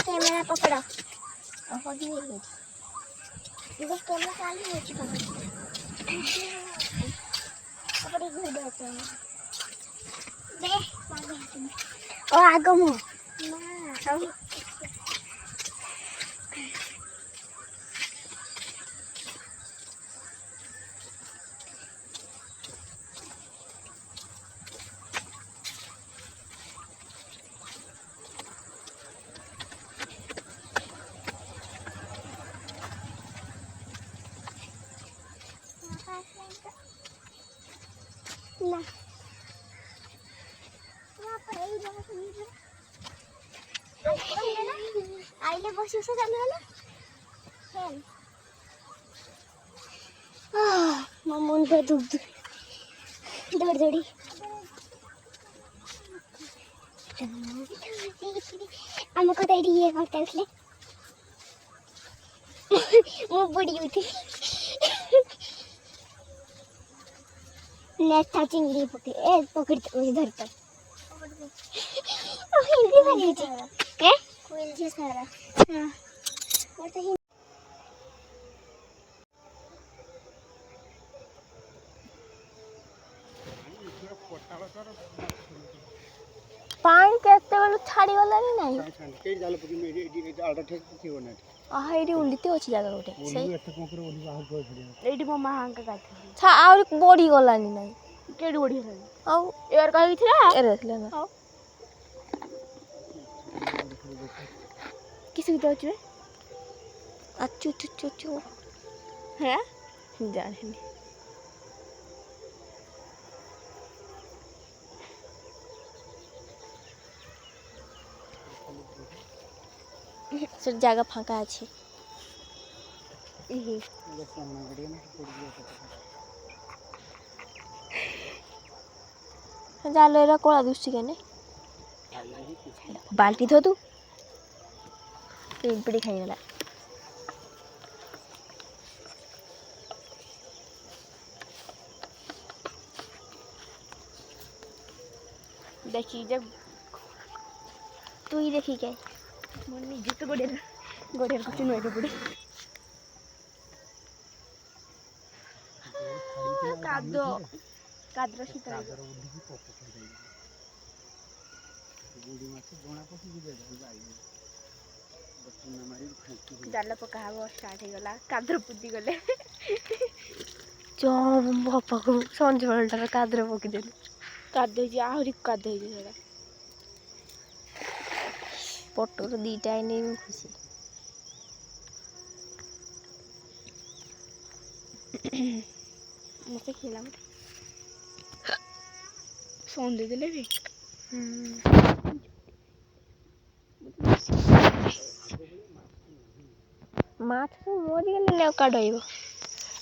camera पकड़ा इधर camera चालू हो चुका है अपने घर बैठे हैं बे और आगम हो ना ना आईले बस उसे चालू है ना मम्मून पे दुख दौड़ दौड़ी हमको तो ये करते उसले वो बड़ी होती नेट था चिंगड़ी पकड़ते उसे धरता हिंदी वाली है कोई चीज कर रहा हां और तो पानी केते बेलु छाड़ी वाला नहीं के जाल पकी में एडी आलटा ठेक थियो ना आहा एडी उल्लीते अछि जागा गोटे सही एते कोकरे ओली बाहर गय पड़ी एडी मम्मा हांका गाथि छा और बॉडी गलानी नहीं केडी बॉडी हलानी आउ एयर कहि थिला एरे थिला ना आउ किसी तो अछि अच्छु छु छु है जाने नहीं सब जगह फांका আছে এই জালো এরা কোলা দুষ্টি কেনে বালতি ধো তু পিড়ি খাই গলা देखी जब तू ही देखी क्या मन में जित गोडेर कुछ नहीं पड़े कादो कादरा सीता बुढ़ी माछ जोना पसी दे जाई बटना मारी जाला पका हवा स्टार्ट हो गला कादर पुदी गले जो बापा को संज बलटा कादर पकी देले कादे जे आहुरी कादे जे सेरा पटोर दीटा नहीं मैं खुशी मत खेला मत सोन दे देले भी माछ तो मोरी गले ले काढइबो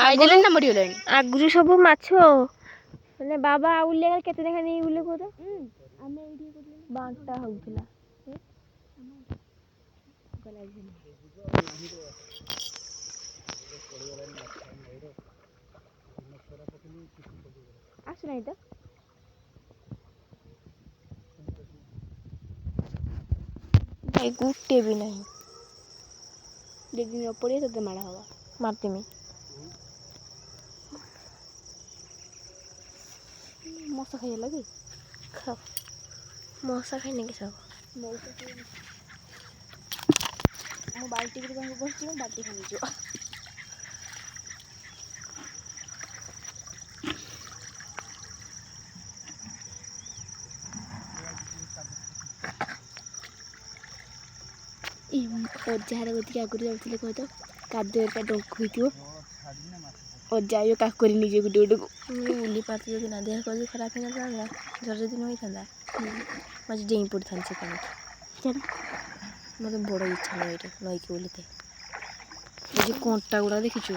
आइले ना मरि होले आगुरी सब माछ माने बाबा उले केते देखा नहीं उले को तो हमें एडी को बांटा होउतला गला आस नहीं तो भाई गुट्टे भी नहीं देखिए ऊपर ही तो मारा होगा मारते में मौसा खाइए लगी खाओ मौसा खाने के सब मो बाल्टी के बस बाल्टी खाने जो ଅଜାହାର ଗତିକି ଆଗରୁ ଯାଉଥିଲେ କହ ତ କାଦୁଅଟା ଡଙ୍କ ହୋଇଥିବ ଅଜା ଆଇବ କାକୁରି ନିଜେ ଗୋଟେ ଗୋଟେକୁ ବୁଲି ପାରୁଛି ଯଦି ନା ଦେହ କରିକି ଖରାପ ହେଇନଥାନ୍ତା ଜ୍ୱର ଯଦି ନ ହେଇଥାନ୍ତା ମୁଁ ଆଜି ଡେଇଁ ପଡ଼ିଥାନ୍ତି ସେ ପାଣିକି ମୋତେ ବଡ଼ ଇଚ୍ଛା ନଈରେ ନଈକି ବୁଲିତେ ଏ ଯେଉଁ କଣ୍ଟା ଗୁଡ଼ା ଦେଖିଛୁ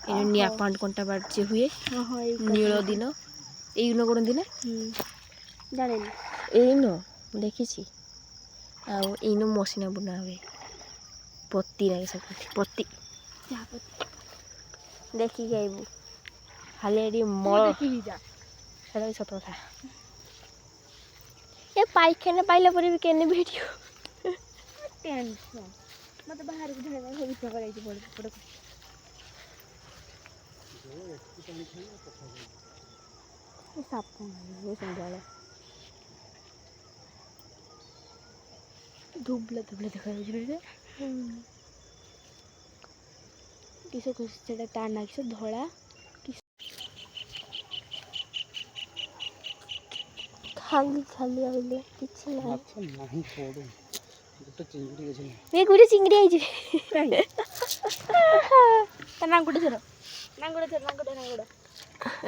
ଏ ନିଆଁ ପାଣ୍ଡ କଣ୍ଟା ବାଡ଼ଚି ହୁଏ ନୀଳ ଦିନ ଏଇ ଦିନ କରନ୍ତି ନା ଜାଣିନି ଏଇନ ଦେଖିଛି ଆଉ ଏଇନ ମସିନା ବୁଣା ହୁଏ ପତି ଲାଗେ ସବୁ ପତି ଦେଖିକି ଆଇବୁ ଖାଲି ଏଠି ମଳ ସେଇଟା ବି ସତ କଥା ଏ ପାଇଖାନା ପାଇଲା ପରେ ବି କେନେ ଭିଡ଼ିଓ ଟେନସନ୍ ମୋତେ ବାହାରକୁ ଢାଳିବା ଭିତରେ କରାଇଛି ପଡ଼କୁ ସାପ ସନ୍ଧ୍ୟାବେଳେ ଧୁବଲା ଧୁବଲା ଦେଖାଯାଉଛି କିସ ସେଟା ତା ନା କିସ ଧଳା ଖାଲି ଖାଲି ଆଇଲେ କିଛି ନାହିଁ ଗୋଟେ ଚିଙ୍ଗିଡ଼ି ହେଇଛି ତା ନାଙ୍ଗୁଡ଼ ଧର ନାଙ୍ଗୁଡ଼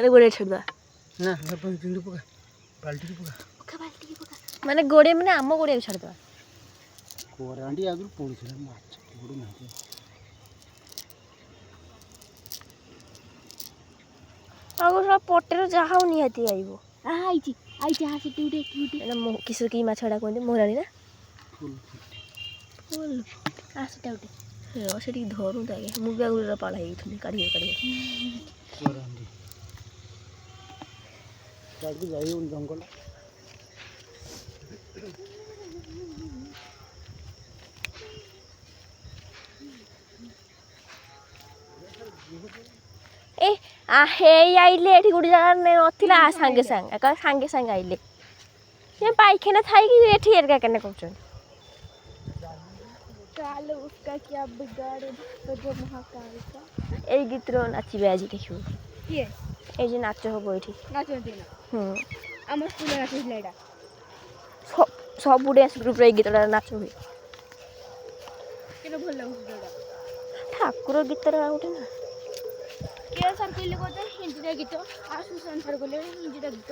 ଗୋଡ଼େ ଛାଡ଼ିବା ନା ଚିଙ୍ଗିଡ଼ି ପକା ବାଲ୍ଟିକି ପକା ମାନେ ଗୋଡ଼େ ମାନେ ଆମ ଗୋଡ଼େ ଛାଡ଼ିଦେବା କୋରାଣ୍ଡି ଆଗରୁ ପଡ଼ୁଥିଲା ମାଛ ପଡ଼ୁନାହାନ୍ତି ଆଉ ପଟେର ଯାହା ନିହାତି ଆଇବ ଆଇଛି ସେଠି ଗୋଟେ କିସ କି ମାଛଟା କୁହନ୍ତି ମୋରାଳି ନା ସେଟା ଗୋଟେ ସେଠିକି ଧରୁନ୍ତା ଆଜ୍ଞା ମୁଁ ବି ଆଗରୁ ପାଳ ହେଇଯାଇଥିଲି କାଢ଼ିବେ ଯାଇ ହେଉନି ଜଙ୍ଗଲ ଏ ହେଇ ଆଇଲେ ଏଠି ଗୋଟେ ଜାଗା ନଥିଲା ସାଙ୍ଗେ ସାଙ୍ଗେ ଆଇଲେ ପାଇଖାନା ଥାଇକି ଏଠି ଏରିକା କେନେ କରୁଛନ୍ତି ଏଇ ଗୀତର ନାଚିବେ ଆଜି ଦେଖିବୁ କିଏ ଏଇ ଯେ ନାଚ ହବ ଏଠି ଆମ ସ୍କୁଲରେ ନାଚ ହେଇଥିଲା ଏଇଟା ସବୁ ଡ୍ୟାନ୍ସ ଗ୍ରୁପ୍ରେ ଏଇ ଗୀତଟା ନାଚ ହୁଏ କେତେ ଭଲ ଲାଗୁଛି ଠାକୁର ଗୀତର ଆଉ ଗୋଟେ ନା କିଏ ସାର୍ କହିଲେ କହୁଥିଲେ ହିନ୍ଦୀଟା ଗୀତ ଆଉ ସୁଶାନ୍ତ ସାର୍ କହିଲେ ହିନ୍ଦୀଟା ଗୀତ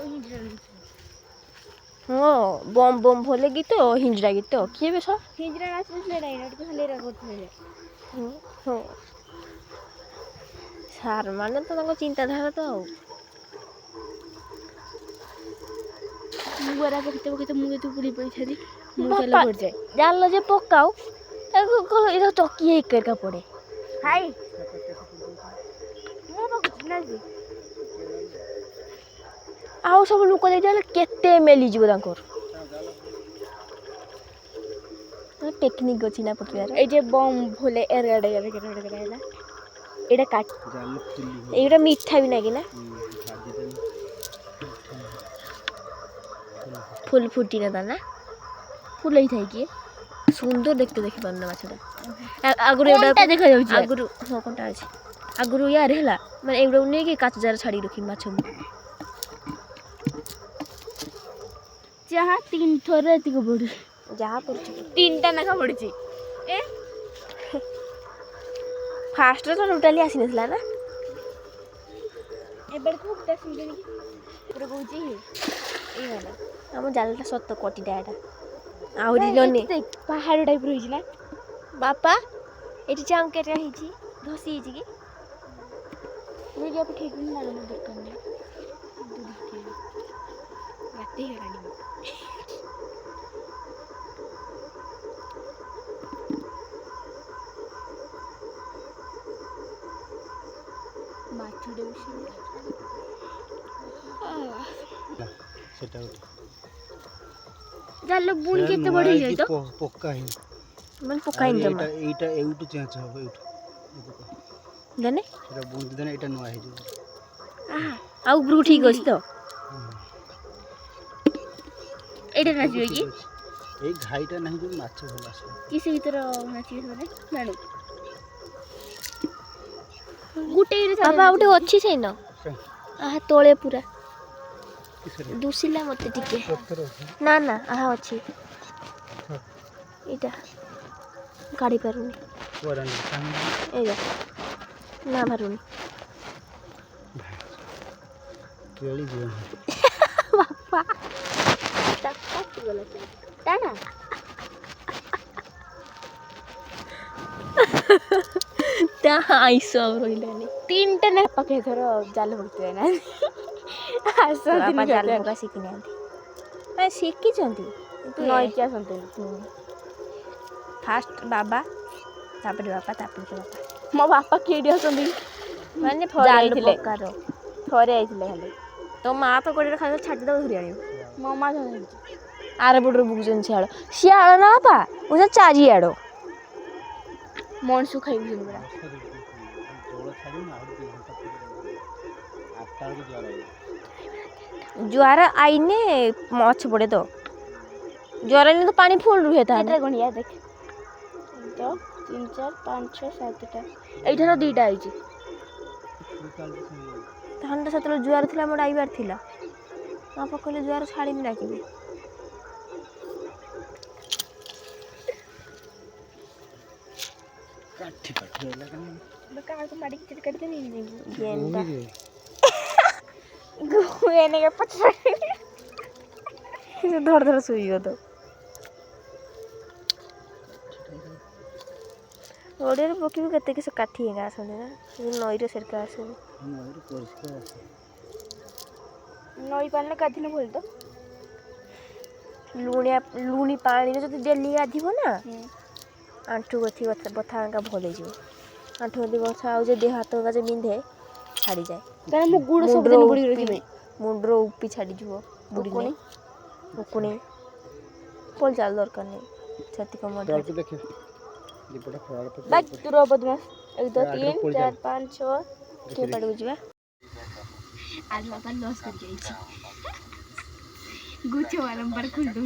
ହଁ ବମ୍ ବମ୍ ଭଲେ ଗୀତ ହିନ୍ଦୀଟା ଗୀତ କିଏ ବେ ସାର୍ ହିନ୍ଦୀଟା ନାଚୁଥିଲେ ଏଇଟା ଟିକେ ଖାଲି କରୁଥିଲେ ହଁ ସାର୍ ମାନେ ତ ତାଙ୍କ ଚିନ୍ତାଧାରା ତ ଆଉ ମୁଁ ଏରା ପକେଇତେ ମୁଁ ଯଦି ବୁଡ଼ି ପଡ଼ିଥାନ୍ତି ମୁଁ ଚାଲ ପଡ଼ିଯାଏ ଜାଲ ଯେ ପକାଉ ଏଇଟା ଚକି ହେଇକା ପଡ଼େ ହାଇ ମୁଁ ପକଉଛି ନା ଆଉ ସବୁ ଲୋକ ଦେଇଥିଲେ କେତେ ମେଲିଯିବ ତାଙ୍କର ଟେକ୍ନିକ୍ ଅଛି ନା ପକେଇବାର ଏଇ ଯେ ବମ୍ ଭୁଲେ ହେଲା ଏଇଟା କାଟ ଏଇଟା ମିଠା ବି ନାଇଁ ନା ফুল ফুটি না না ফুল ହେଇଥାଏ କି ସୁନ୍ଦର ଦେଖିପାରୁନ ମାଛଟା ଆଗରୁ ଏଇଟା ଦେଖାଯାଉଛି ଆଗରୁ ହଁ କଣ୍ଟା ଅଛି ଆଗରୁ ୟାର ହେଲା ମାନେ ଏଇଗୁଡ଼ାକୁ ନେଇକି କାଚ ଜାରରେ ଛାଡ଼ିକି ରଖିବି ମାଛକୁ ଯାହା 3 ଥର ଏତିକି ପଡ଼ୁଛି ଯାହା ପଡ଼ୁଛି 3ଟା ନାଖା ପଡ଼ୁଛି ଏ ଫାଷ୍ଟରେ ତ ଟୋଟାଲି ଆସିନଥିଲା ନା ଏବେ କୋଉଟା ଆସିନି ପୁରା କହୁଛି ଏଇଗଲା ଆମ ଜାଲଟା ସତ କଟିଟା ଏଇଟା ଆହୁରି ନନି ପାହାଡ଼ ଟାଇପ୍ର ହେଇଛି ନା ବାପା ଏଠି ଚାଙ୍କେଟା ହେଇଛି ଧସି ହେଇଛି କି ଭିଡ଼ିଓ ପଠେଇକି ନା ମୋ ଦୋକାନରେ ରାତି ହେଇଗଲାଣି ମାଛଟେ ସେଟା ଗୋଟେ ଜାଲ ବୁଣି କେତେ ବଡ଼ ହେଇଯାଇ ତ ପକା ହେଇ ମାନେ ପକାଇନି ଜମା ଏଇଟା ଏଇଠୁ ଚେଞ୍ଜ ହବ ଏଇଠୁ ଦେନେ ସେଟା ବୁଣି ଦେନେ ଏଇଟା ନୂଆ ହେଇଯିବ ଆଉ ବ୍ରୁ ଠିକ୍ ଅଛି ତ ଏଇଟା ନାଚିବ କି ଏଇ ଘାଇଟା ନାହିଁ ଯେ ମାଛ ଭଲ ଆସିବ କିସ ଭିତର ନାଚିବେ ସେମାନେ ଜାଣୁ ଗୋଟେ ବାବା ଗୋଟେ ଅଛି ସେଇନ ଆହା ତଳେ ପୁରା ଦୁସିଲା ମତେ ଟିକେ ନା ନା ଆହା ଅଛି ଏଇଟା କାଢ଼ି ପାରୁନି ଏଇଟା ନା ପାରୁନି ବାପା ଟାଣା ତା ଆଇସ ଆଉ ରହିଲାନି ତିନିଟା ନା ପାଖେ ଥର ଜାଲ ପକେଇ ନା ବାପା ଜାଲ ପକା ଶିଖିନାହାନ୍ତି ନାଇଁ ଶିଖିଛନ୍ତି ନଈକି ଆସନ୍ତିନି ଫାଷ୍ଟ ବାବା ତାପରେ ବାପା ତାପରେ ତ ବାପା ମୋ ବାପା କିଏଠି ଅଛନ୍ତି ମାନେ ଯାଇଥିଲେ ଥରେ ଆଇଥିଲେ ଖାଲି ତୋ ମା ତ ଗୋଟେରେ ଖାଲି ଛାଟିଦେବ ଧରି ଆଣିବ ମୋ ମା ଆର ପଟରୁ ବୁକୁଛନ୍ତି ଶିଆଳ ଶିଆଳ ନା ବାପା ବୁଝ ଚାରିଆଡ଼ ମଣିଷ ଖାଇବି ପୁରା ज्वार आईने मछ पड़े तो ज्वार आईने तो पानी फुल रुहे था गणिया देख 1 2 3 4 5 6 7टा एठार दुईटा आइची तहन तो सेतलो ज्वार थिला मोड आइबार थिला बापा कहले ज्वार छाड़ीनी डाकिबी काठी काठी लगा बका को माडी के काट दे नी गेंदा गुएने के पछा से धड़ धड़ सुइयो तो ओडे पकी केते के से काठी हेगा आसने ना नई रे सरका आसे नई रे परिष्कार आसे नई पानी गाधिने बोल तो लुणी पानी रे जति डेली गाधिबो ना आंठू गथि बथा का भले जो आंठू गथि बथा आ जे देह हाथ का जे बिंधे छाड़ी जाए कारण मु गुड़ सब दिन बुड़ी रहिबे मुंडरो उपी छाड़ी जुओ बुड़ी ने उकुणी पोल चाल दरकार नहीं छति को मड डाल के देखे दीपटा खराब पे बात तुरो बदमाश 1 2 3 4 5 6 के पड़ बुझबा आज बाबा लॉस कर गई छी गुच्छे वाला नंबर खुल दो